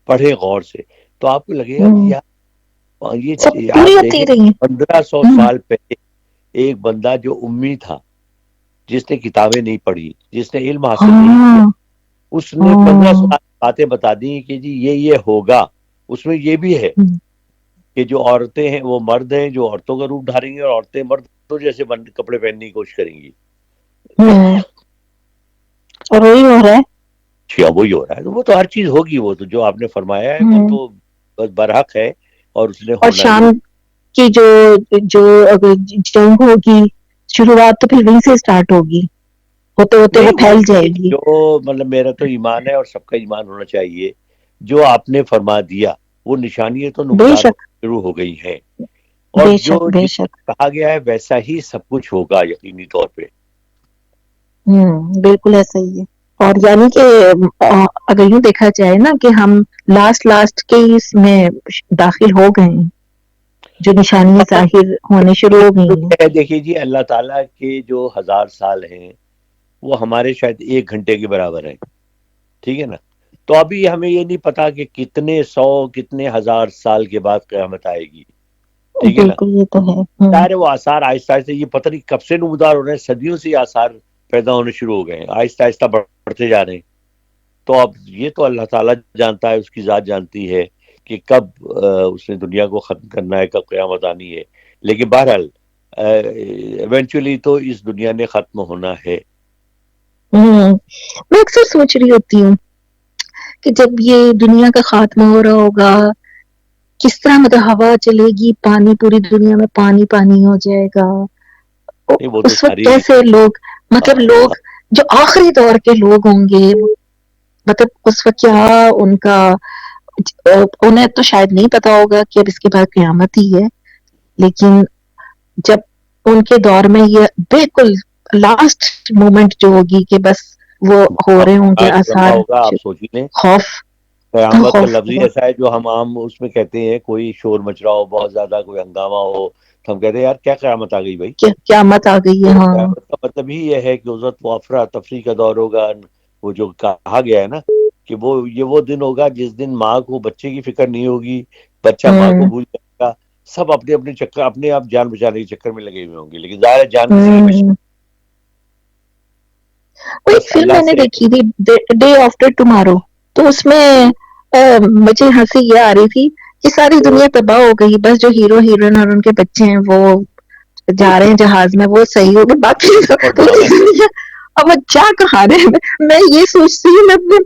پڑھیں غور سے تو آپ کو لگے گا کہ ہوں، سب یہ پوری آپ ہوتی دیکھیں رہی ہیں۔ 1500 ہوں، سال پہلے ایک بندہ جو امی تھا، جس نے کتابیں نہیں پڑھی، جس نے علم حاصل نہیں کیا، ہاں اس نے 1500 ہاں، سال باتیں بتا دی کہ جی یہ ہوگا۔ اس میں یہ بھی ہے ہوں، کہ جو عورتیں ہیں وہ مرد ہیں جو عورتوں کا روپ دھاریں گی، اور عورتیں مردوں جیسے کپڑے پہننے کی کوشش کریں گی۔ ہوں، اور وہی ہو رہا ہے۔ اچھا وہی ہو رہا ہے، تو وہ تو ہر چیز ہوگی، وہ تو جو آپ نے فرمایا ہے وہ ہوں، تو بس برحق ہے، اور اس نے اور ہونا بھی شام کی جو اگر جنگ ہوگی، شروعات تو پھر وہیں سے اسٹارٹ ہوگی، ہوتے ہوتے وہ نہیں۔ وہ پھیل جائے دیکھیے گی۔ جو مطلب میرا تو ایمان ہے اور سب کا ایمان ہونا چاہیے، جو آپ نے فرما دیا وہ نشانیاں تو بے نمودار شک، شروع ہو گئی ہیں، اور بے جو شک، بے جس شک۔ کہا گیا ہے ویسا ہی سب کچھ ہوگا یقینی طور پہ۔ بالکل ایسا ہی ہے۔ اور یعنی کہ اگر یوں دیکھا جائے نا کہ ہم لاسٹ کے اس میں داخل ہو گئے ہیں، جو نشانیاں ظاہر ہونے شروع ہو گئی ہیں۔ دیکھیے جی، اللہ تعالیٰ کے جو 1000 سال ہیں وہ ہمارے شاید 1 گھنٹے کے برابر ہیں، ٹھیک ہے نا؟ تو ابھی ہمیں یہ نہیں پتا کہ کتنے 100 کتنے 1000 سال کے بعد قیامت آئے گی، ٹھیک ہے نا؟ بالکل، یہ تو ہے۔ ظاہر ہے وہ آثار آہستہ آہستہ، یہ پتہ نہیں کب سے نمودار ہو رہے ہیں، صدیوں سے یہ آثار پیدا ہونے شروع ہو گئے ہیں، آہستہ آہستہ بڑھتے جا رہے ہیں۔ تو اب یہ تو اللہ تعالیٰ جانتا ہے، اس کی ذات جانتی ہے کہ کب اس نے دنیا کو ختم کرنا ہے، کب قیامت آنی ہے، لیکن بہرحال ایونچولی تو اس دنیا نے ختم ہونا ہے۔ میں اکثر سوچ رہی ہوتی ہوں کہ جب یہ دنیا کا خاتمہ ہو رہا ہوگا، کس طرح مطلب ہوا چلے گی، پانی پوری دنیا میں پانی پانی ہو جائے گا، نہیں وہ تو اس وقت ساری کیسے لوگ، مطلب لوگ جو آخری دور کے لوگ ہوں گے، مطلب اس وقت کیا ان کا، انہیں تو شاید نہیں پتا ہوگا کہ اب اس کے بعد قیامت ہی ہے، لیکن جب ان کے دور میں یہ بالکل لاسٹ مومنٹ جو ہوگی کہ بس وہ ہو رہے ہوں گے لمبا آثار، ہوگا، آپ سوچیے۔ خوف، قیامت کا خوف لفظ ہی ہوگا۔ ایسا ہے جو ہم عام اس میں کہتے ہیں، کوئی شور مچ رہا ہو بہت زیادہ، کوئی ہنگامہ ہو، تو ہم کہتے ہیں یار کیا قیامت آ گئی بھائی۔ قیامت آ گئی ہے، تو ہاں۔ قیامت کا مطلب ہی یہ ہے کہ اس وقت وہ افراتفری کا دور ہوگا، وہ جو کہا گیا ہے نا کہ وہ دن ہوگا جس دن ماں کو بچے کی فکر نہیں ہوگی، بچہ ماں کو ہوں، بھول جائے گا، سب اپنے اپنے چکر، اپنے آپ جان بچانے کے چکر میں لگے ہوئے ہوں گے، لیکن ظاہر ہے جان کسی کی بچ، ہوں۔ وہ ایک بس فلم اللہ میں نے سے۔ دیکھی تھی، ڈے آفٹر ٹمارو، تو اس میں مجھے ہنسی یہ آ رہی تھی کہ ساری دنیا تباہ ہو گئی، بس جو ہیرو ہیروئن اور ان کے بچے ہیں وہ جا رہے ہیں جہاز میں، وہ صحیح ہو گئے، باقی اور پوری ڈرامہ دنیا اب کیا کہا رہے ہیں۔ میں یہ سوچتی ہوں، میں اپنے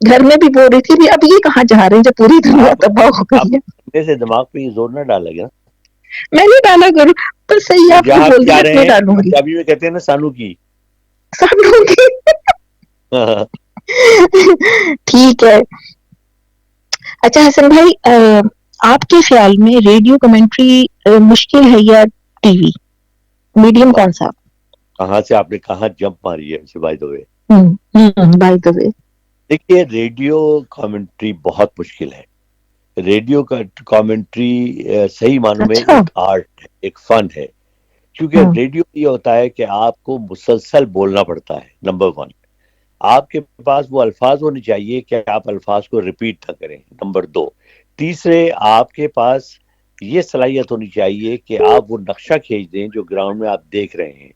گھر میں بھی بول رہی تھی اب یہ کہاں جا رہے ہیں جب پوری دنیا آپ تباہ ہو آپ گئی ہے۔ اپنے سے دماغ پہ یہ زور نہ ڈالے گا میں نہیں ڈالا کروں، پر صحیح نا، آپ نے جہاں بول جا دیا، رہے نہیں ہیں ڈالوں گی پنجابی میں کہتے ہیں نا سانو کی۔ سب لوگ ٹھیک ہے۔ اچھا حسن بھائی، آپ کے خیال میں ریڈیو کمنٹری مشکل ہے یا ٹی وی، میڈیم کون سا؟ کہاں سے آپ نے کہاں جمپ ماری ہے اسے by the way? By the وے، دیکھیے ریڈیو کامنٹری بہت مشکل ہے۔ ریڈیو کا کامنٹری صحیح معنوں میں اچھا، ایک آرٹ ہے، ایک فن ہے، کیونکہ ہوں، ریڈیو یہ ہوتا ہے کہ آپ کو مسلسل بولنا پڑتا ہے، نمبر 1۔ آپ کے پاس وہ الفاظ ہونے چاہیے کہ آپ الفاظ کو ریپیٹ نہ کریں، نمبر 2۔ تیسرے، آپ کے پاس یہ صلاحیت ہونی چاہیے کہ آپ وہ نقشہ کھینچ دیں جو گراؤنڈ میں آپ دیکھ رہے ہیں،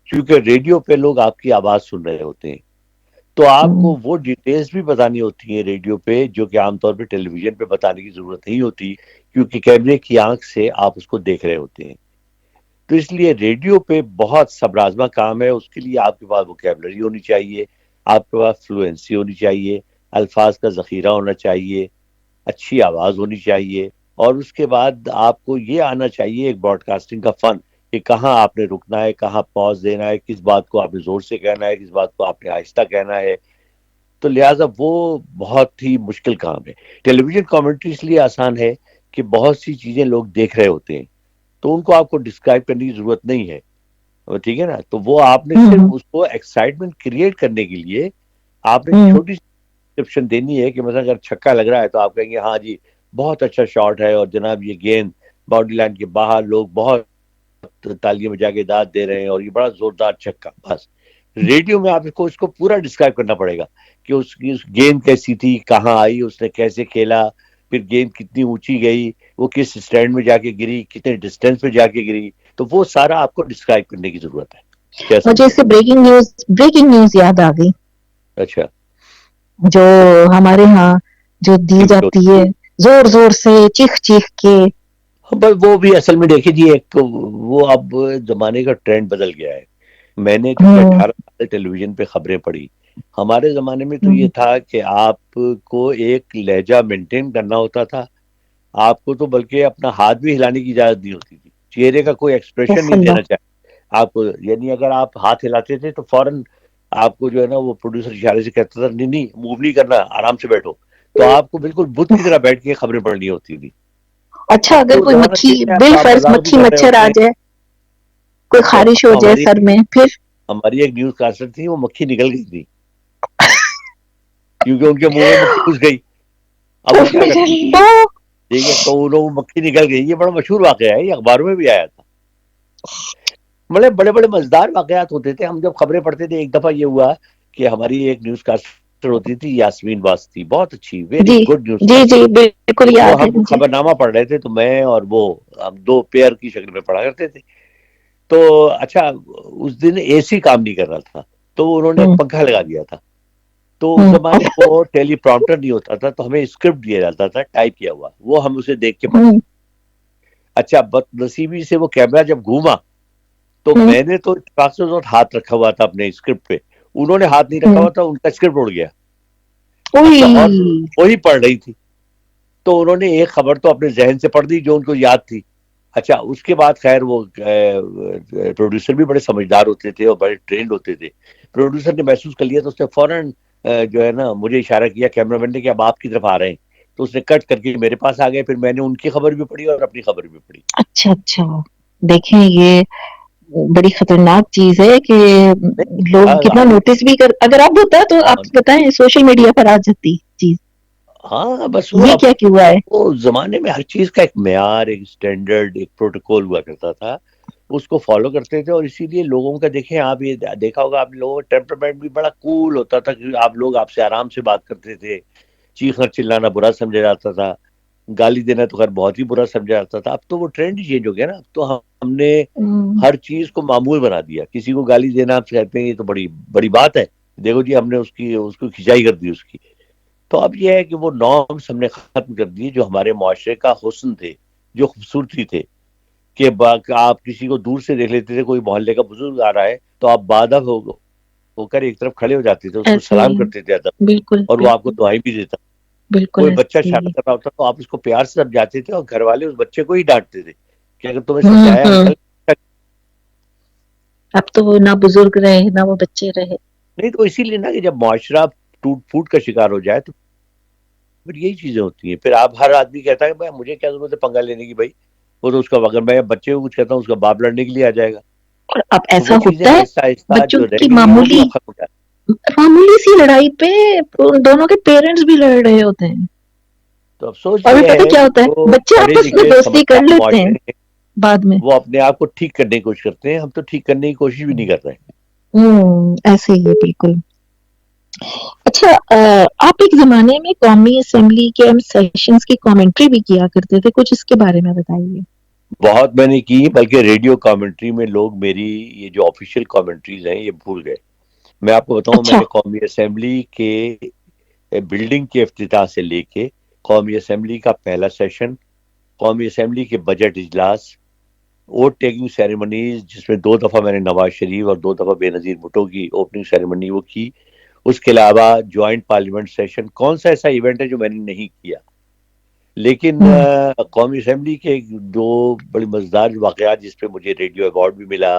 کیونکہ ریڈیو پہ لوگ آپ کی آواز سن رہے ہوتے ہیں، تو آپ ہوں، کو وہ ڈیٹیلز بھی بتانی ہوتی ہیں ریڈیو پہ جو کہ عام طور پہ ٹیلی ویژن پہ بتانے کی ضرورت نہیں ہوتی، کیونکہ کیمرے کی آنکھ سے آپ اس کو دیکھ رہے ہوتے ہیں۔ تو اس لیے ریڈیو پہ بہت صبر آزما کام ہے، اس کے لیے آپ کے پاس ووکیبلری ہونی چاہیے، آپ کے پاس فلوئنسی ہونی چاہیے، الفاظ کا ذخیرہ ہونا چاہیے، اچھی آواز ہونی چاہیے، اور اس کے بعد آپ کو یہ آنا چاہیے ایک براڈ کاسٹنگ کا فن، کہ کہاں آپ نے رکنا ہے، کہاں پاز دینا ہے، کس بات کو آپ نے زور سے کہنا ہے، کس بات کو آپ نے آہستہ کہنا ہے۔ تو لہٰذا وہ بہت ہی مشکل کام ہے۔ ٹیلی ویژن کامنٹری اس لیے آسان ہے کہ بہت سی چیزیں لوگ دیکھ رہے ہوتے ہیں، تو ان کو آپ کو ڈسکرائب کرنے کی ضرورت نہیں ہے، ٹھیک ہے نا؟ تو وہ آپ نے صرف ہوں، اس کو ایکسائٹمنٹ کریٹ کرنے کے لیے آپ نے ہوں، چھوٹی سی ڈسکرپشن دینی ہے، کہ مثلا اگر چھکا لگ رہا ہے تو آپ کہیں گے ہاں جی بہت اچھا شاٹ ہے، اور جناب یہ گیند باؤنڈری لائن کے باہر، لوگ بہت تالیاں بجا کے داد دے رہے ہیں، اور یہ بڑا زوردار چھکا، بس ریڈیو میں آپ اس کو پورا ڈسکرائب کرنا پڑے گا کہ اس کی گیند کیسی تھی، کہاں آئی، اس نے کیسے کھیلا، پھر گیند کتنی اونچی گئی، وہ کس اسٹینڈ میں جا کے گری، کتنے ڈسٹینس پہ جا کے گری، تو وہ سارا آپ کو ڈسکرائب کرنے کی ضرورت ہے. کیا مجھے اس سمجھتے سے بریکنگ نیوز یاد آ گئی، ہیں؟ اچھا. جو ہمارے ہاں جو دی جاتی ہے زور زور سے چیخ چیخ کے. بس وہ بھی اصل میں دیکھیے جی، ایک وہ اب زمانے کا ٹرینڈ بدل گیا ہے. میں نے چونکہ ہوں 18 سال ٹیلی ویژن پہ خبریں پڑھی. ہمارے زمانے میں تو یہ ہوں تھا کہ آپ کو ایک لہجہ مینٹین کرنا ہوتا تھا. آپ کو تو بلکہ اپنا ہاتھ بھی ہلانے کی اجازت نہیں ہوتی تھی، چہرے کا کوئی ایکسپریشن بس نہیں اللہ. دینا چاہیے آپ کو. یعنی اگر آپ ہاتھ ہلاتے تھے تو فوراً آپ کو جو ہے نا وہ پروڈیوسر اشارے سے کہتا تھا نہیں نہیں موو نہیں کرنا، آرام سے بیٹھو. تو آپ کو بالکل بت کی طرح بیٹھ کے خبریں پڑھنی ہوتی تھی. اچھا اب اگر تو کوئی زمانہ مکھی چینج ہے، اب تو بل آپ فرض مذاق بھی مکھی کر رہے مچھر آ ہوتے ہیں. جائے، کوئی اچھا خارش ہو جائے سر میں، پھر ہماری ایک نیوز کاسٹر تھی، وہ مکھی نکل گئی تھی کیونکہ ان کے منہ میں مکھی گھس گئی. اب وہ کیا کرتی؟ ٹھیک ہے، تو وہ مکھی نکل گئی. یہ بڑا مشہور واقعہ ہے، یہ اخباروں میں بھی آیا تھا. بڑے بڑے بڑے مزیدار واقعات ہوتے تھے. ہم جب خبریں پڑھتے تھے، ایک دفعہ یہ ہوا کہ ہماری ایک نیوز کاسٹر ہوتی تھی یاسمین واسطی، بہت اچھی، ویری جی گڈ نیوز جی کاسٹر. جی بالکل تو یاد ہے ہم مجھے. خبر نامہ پڑھ رہے تھے، تو میں اور وہ ہم دو پیئر کی شکل میں پڑھا کرتے تھے. تو اچھا اس دن اے سی کام نہیں کر رہا تھا، تو انہوں نے ایک ہوں پنکھا لگا دیا تھا. تو اس ہوں زمانے وہ ٹیلی پرامپٹر نہیں ہوتا تھا، تو ہمیں اسکرپٹ دیا جاتا تھا ٹائپ کیا ہوا، وہ ہم اسے دیکھ کے پڑھتے. ہوں اچھا بد نصیبی سے وہ کیمرہ جب گھوما تو ہوں میں نے تو اتفاق سے ہاتھ رکھا ہوا تھا اپنے اسکرپٹ پہ، انہوں نے ہاتھ نہیں رکھا ہوں ہوا تھا، ان کا اسکرپٹ اڑ گیا. اوئی. اچھا اور وہی پڑھ رہی تھی، تو انہوں نے ایک خبر تو اپنے ذہن سے پڑھ دی جو ان کو یاد تھی. اچھا اس کے بعد خیر وہ پروڈیوسر بھی بڑے سمجھدار ہوتے تھے اور بڑے ٹرینڈ ہوتے تھے. پروڈیوسر نے محسوس کر لیا تو اس نے فوراً جو ہے نا مجھے اشارہ کیا کیمرہ مین نے کہ اب آپ کی طرف آ رہے ہیں. تو اس نے کٹ کر کے میرے پاس آ گئے، پھر میں نے ان کی خبر بھی پڑھی اور اپنی خبر بھی پڑھی. اچھا اچھا، دیکھیں یہ بڑی خطرناک چیز ہے کہ لوگ کتنا نوٹس بھی کر. اگر اب ہوتا تو آپ بتائیں سوشل میڈیا پر آ جاتی چیز. ہاں بس وہ یہ اب کیا ہوا ہے؟ وہ زمانے میں ہر چیز کا ایک معیار، ایک اسٹینڈرڈ، ایک پروٹوکول ہوا کرتا تھا، اس کو فالو کرتے تھے. اور اسی لیے لوگوں کا دیکھیں، آپ یہ دیکھا ہوگا آپ لوگوں کا ٹیمپرمنٹ بھی بڑا کول ہوتا تھا، کیونکہ آپ لوگ آپ سے آرام سے بات کرتے تھے. چیخنا چلانا برا سمجھا جاتا تھا، گالی دینا تو خیر بہت ہی برا سمجھا جاتا تھا. اب تو وہ ٹرینڈ ہی چینج ہو گیا نا. اب تو ہم نے ہر چیز کو معمول بنا دیا. کسی کو گالی دینا آپ کہتے ہیں یہ تو بڑی بڑی بات ہے، دیکھو جی ہم نے اس کو کھچائی کر دی اس کی. تو اب یہ ہے کہ وہ نارمس ہم نے ختم کر دیے جو ہمارے معاشرے کا حسن تھے، جو خوبصورتی تھے. کہ آپ کسی کو دور سے دیکھ لیتے تھے، کوئی محلے کا بزرگ آ رہا ہے تو آپ بادب ہو کر ایک طرف کھڑے ہو جاتے تھے، اس کو ایسے سلام ہی کرتے تھے ادب، بالکل اور وہ آپ کو بالکل دعائیں بھی دیتا. بالکل کوئی بچہ ایسے ہی. شرارت کر رہا ہوتا تو آپ اس کو پیار سے سمجھاتے تھے، اور گھر والے اس بچے کو ہی ڈانٹتے تھے کہ اگر تمہیں سمجھایا ہوں. انکل. اب تو وہ نہ بزرگ رہے نہ وہ بچے رہے. نہیں تو اسی لیے نا کہ جب معاشرہ ٹوٹ پھوٹ کا شکار ہو جائے تو پھر یہی چیزیں ہوتی ہیں. پھر آپ ہر آدمی کہتا ہے کہ مجھے کیا ضرورت ہے پنگا لینے کی، بھائی وہ تو اس کا، اگر میں بچے کو کچھ کہتا ہوں اس کا باپ لڑنے کے لیے آ جائے گا. اور اب تو ایسا وہ چیزیں ہوتا ہے آہستہ آہستہ بچوں جو رہ کی گئی ہیں وہ بھی معمولی اب ختم ہو جاتی معمولی سی لڑائی پہ دونوں کے پیرنٹس بھی لڑ رہے ہوتے ہیں. ہیں. تو افسوس اور یہ پتہ ہے کیا کہ ہوتا ہے، جو بچے پڑھے آپس میں لکھے دوستی کر سمجھدار لیتے ہیں معاشرے ہیں بعد میں. وہ اپنے آپ کو ٹھیک کرنے کی کوشش کرتے ہیں. ہم تو ٹھیک کرنے کی کوشش بھی نہیں کر رہے. ایسے ہی ہے بالکل. اچھا آپ ایک زمانے میں قومی اسمبلی کے سیشنز کی کامنٹری بھی کیا کرتے تھے، کچھ اس کے بارے میں بتائیے. بہت میں نے کی، بلکہ ریڈیو کامنٹری میں لوگ میری یہ جو آفیشیل کامنٹریز ہیں یہ بھول گئے. میں آپ کو بتاؤں، میں اچھا. نے قومی اسمبلی کے بلڈنگ کے افتتاح سے لے کے قومی اسمبلی کا پہلا سیشن، قومی اسمبلی کے بجٹ اجلاس، ووٹ ٹیکنگ سیریمنیز جس میں 2 دفعہ میں نے نواز شریف اور 2 دفعہ بے نظیر بھٹو کی اوپننگ سیریمنی وہ کی. اس کے علاوہ جوائنٹ پارلیمنٹ سیشن، کون سا ایسا ایونٹ ہے جو میں نے نہیں کیا. لیکن ہوں قومی اسمبلی کے 2 بڑی مزیدار واقعات جس پہ مجھے ریڈیو ایوارڈ بھی ملا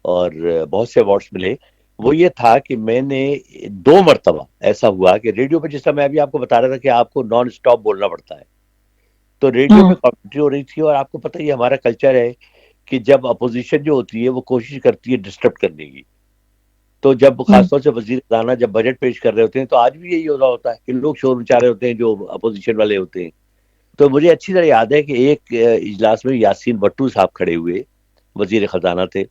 اور بہت سے ایوارڈز ملے، وہ یہ تھا کہ میں نے 2 مرتبہ ایسا ہوا کہ ریڈیو پہ، جس طرح میں ابھی آپ کو بتا رہا تھا کہ آپ کو نان اسٹاپ بولنا پڑتا ہے، تو ریڈیو ہوں پہ کامنٹری ہو رہی تھی. اور آپ کو پتہ ہی ہمارا کلچر ہے کہ جب اپوزیشن جو ہوتی ہے وہ کوشش کرتی ہے ڈسٹرب کرنے کی. تو جب ہوں خاص طور سے وزیر خزانہ جب بجٹ پیش کر رہے ہوتے ہیں تو آج بھی یہی ہو رہا ہوتا ہے کہ لوگ شور مچا رہے ہوتے ہیں جو اپوزیشن والے ہوتے ہیں. تو مجھے اچھی طرح یاد ہے کہ ایک اجلاس میں یاسین بٹو صاحب کھڑے ہوئے، وزیر خزانہ تھے.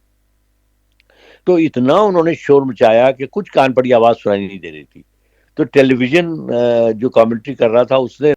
تو اتنا انہوں نے شور مچایا کہ کچھ کان پڑی آواز سنائی نہیں دے رہی تھی. تو ٹیلی ویژن جو کامنٹری کر رہا تھا اس نے